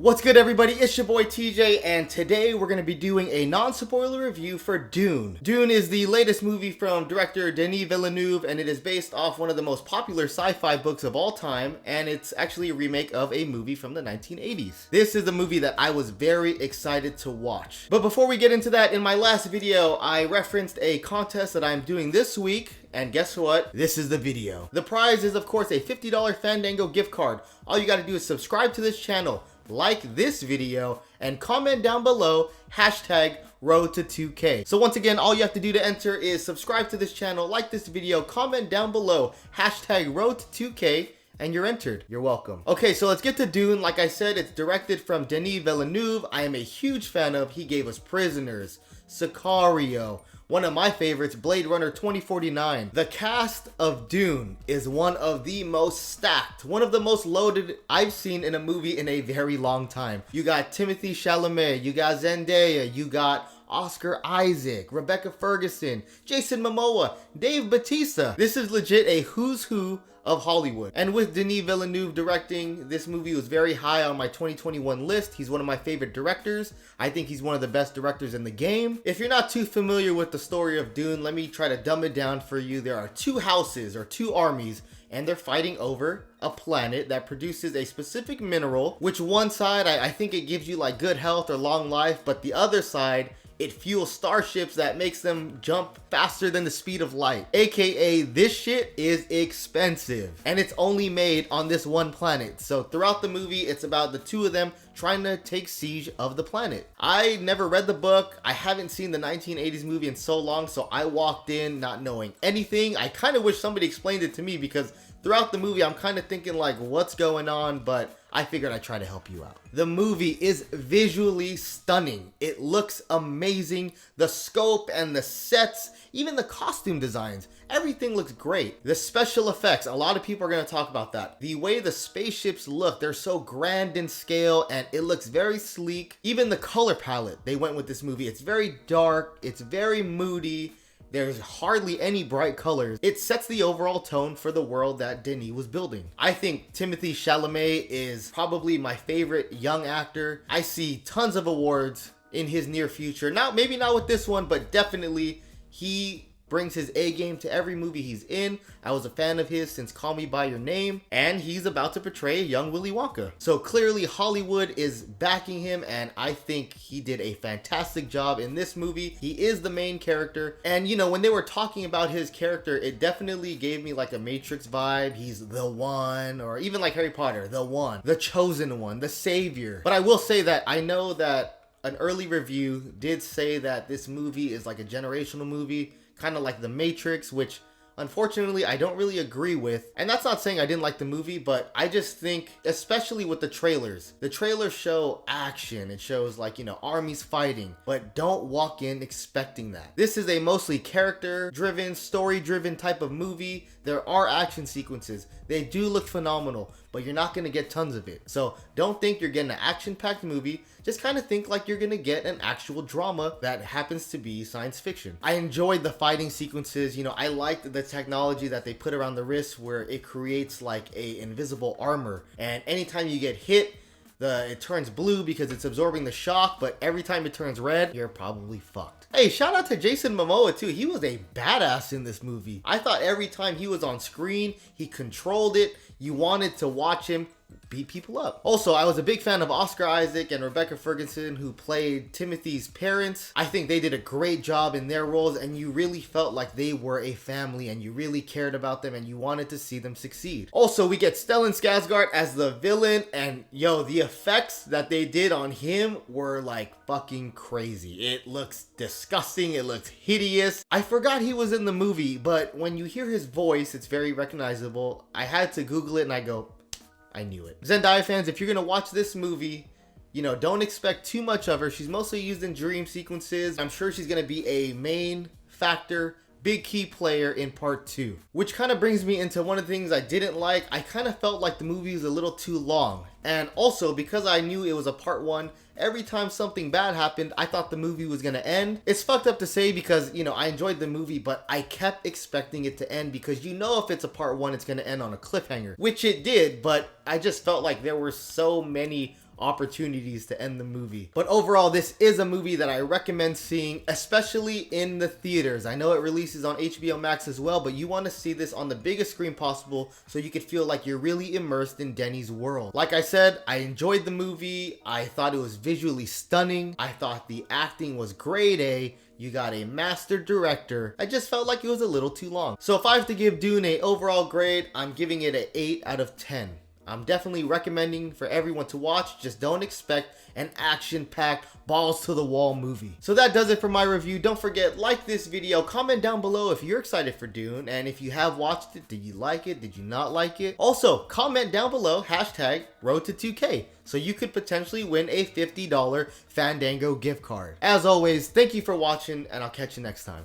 What's good, everybody? It's your boy TJ, and today we're going to be doing a non-spoiler review for Dune. Dune is the latest movie from director Denis Villeneuve, and it is based off one of the most popular sci-fi books of all time, and it's actually a remake of a movie from the 1980s. This is the movie that I was very excited to watch. But before we get into that, in my last video, I referenced a contest that I'm doing this week, and guess what? This is the video. The prize is, of course, a $50 Fandango gift card. All you got to do is subscribe to this channel, like this video, and comment down below hashtag road to 2K. So once again, all you have to do to enter is subscribe to this channel, like this video, comment down below hashtag road to 2K, and you're entered. You're welcome. Okay, so let's get to Dune. Like I said, it's directed from Denis Villeneuve. I am a huge fan of. He gave us Prisoners, Sicario, one of my favorites, Blade Runner 2049. The cast of Dune is one of the most stacked, one of the most loaded I've seen in a movie in a very long time. You got Timothée Chalamet, you got Zendaya, you got Oscar Isaac, Rebecca Ferguson, Jason Momoa, Dave Bautista. This is legit a who's who of Hollywood. And with Denis Villeneuve directing, this movie was very high on my 2021 list. He's one of my favorite directors. I think he's one of the best directors in the game. If you're not too familiar with the story of Dune, let me try to dumb it down for you. There are two houses or two armies, and they're fighting over a planet that produces a specific mineral, which one side, I think it gives you like good health or long life, but the other side, it fuels starships that makes them jump faster than the speed of light. AKA, this shit is expensive. And it's only made on this one planet. So throughout the movie, it's about the two of them trying to take siege of the planet. I never read the book. I haven't seen the 1980s movie in so long, so I walked in not knowing anything. I kind of wish somebody explained it to me, because throughout the movie, I'm kind of thinking like, what's going on? But I figured I'd try to help you out. The movie is visually stunning. It looks amazing. The scope and the sets, even the costume designs, everything looks great. The special effects, a lot of people are going to talk about that. The way the spaceships look, they're so grand in scale, and it looks very sleek. Even the color palette they went with this movie, it's very dark, it's very moody. There's hardly any bright colors. It sets the overall tone for the world that Denis was building. I think Timothée Chalamet is probably my favorite young actor. I see tons of awards in his near future. Now, maybe not with this one, but definitely he brings his A game to every movie he's in. I was a fan of his since Call Me By Your Name, and he's about to portray a young Willy Wonka. So clearly Hollywood is backing him, and I think he did a fantastic job in this movie. He is the main character, and you know, when they were talking about his character, it definitely gave me like a Matrix vibe. He's the one, or even like Harry Potter, the one, the chosen one, the savior. But I will say that I know that an early review did say that this movie is like a generational movie, kind of like The Matrix, which unfortunately I don't really agree with. And that's not saying I didn't like the movie, but I just think, especially with the trailers show action. It shows like, you know, armies fighting, but don't walk in expecting that. This is a mostly character driven, story driven type of movie. There are action sequences. They do look phenomenal, but you're not going to get tons of it. So don't think you're getting an action-packed movie. Just kind of think like you're going to get an actual drama that happens to be science fiction. I enjoyed the fighting sequences. You know, I liked the technology that they put around the wrist where it creates like a invisible armor. And anytime you get hit, it turns blue because it's absorbing the shock, but every time it turns red, you're probably fucked. Hey, shout out to Jason Momoa too. He was a badass in this movie. I thought every time he was on screen, he controlled it. You wanted to watch him beat people up. Also, I was a big fan of Oscar Isaac and Rebecca Ferguson, who played Timothy's parents. I think they did a great job in their roles, and you really felt like they were a family, and you really cared about them, and you wanted to see them succeed. Also, we get Stellan Skasgard as the villain, and yo, the effects that they did on him were like fucking crazy. It looks disgusting. It looks hideous. I forgot he was in the movie, but when you hear his voice, it's very recognizable. I had to Google it, and I go, I knew it. Zendaya fans, if you're gonna watch this movie, you know, don't expect too much of her. She's mostly used in dream sequences. I'm sure she's gonna be a main factor, big key player in part 2. Which kind of brings me into one of the things I didn't like. I kind of felt like the movie was a little too long. And also, because I knew it was a part 1, every time something bad happened, I thought the movie was gonna end. It's fucked up to say because, you know, I enjoyed the movie, but I kept expecting it to end because you know if it's a part 1, it's gonna end on a cliffhanger. Which it did, but I just felt like there were so many opportunities to end the movie. But overall, this is a movie that I recommend seeing, especially in the theaters. I know it releases on HBO Max as well, but you want to see this on the biggest screen possible so you could feel like you're really immersed in Denny's world. Like I said, I enjoyed the movie. I thought it was visually stunning. I thought the acting was grade A. You got a master director. I just felt like it was a little too long. So if I have to give Dune an overall grade, I'm giving it an 8 out of 10. I'm definitely recommending for everyone to watch. Just don't expect an action-packed, balls-to-the-wall movie. So that does it for my review. Don't forget, like this video, comment down below if you're excited for Dune, and if you have watched it, did you like it? Did you not like it? Also, comment down below, hashtag Road to 2K, so you could potentially win a $50 Fandango gift card. As always, thank you for watching, and I'll catch you next time.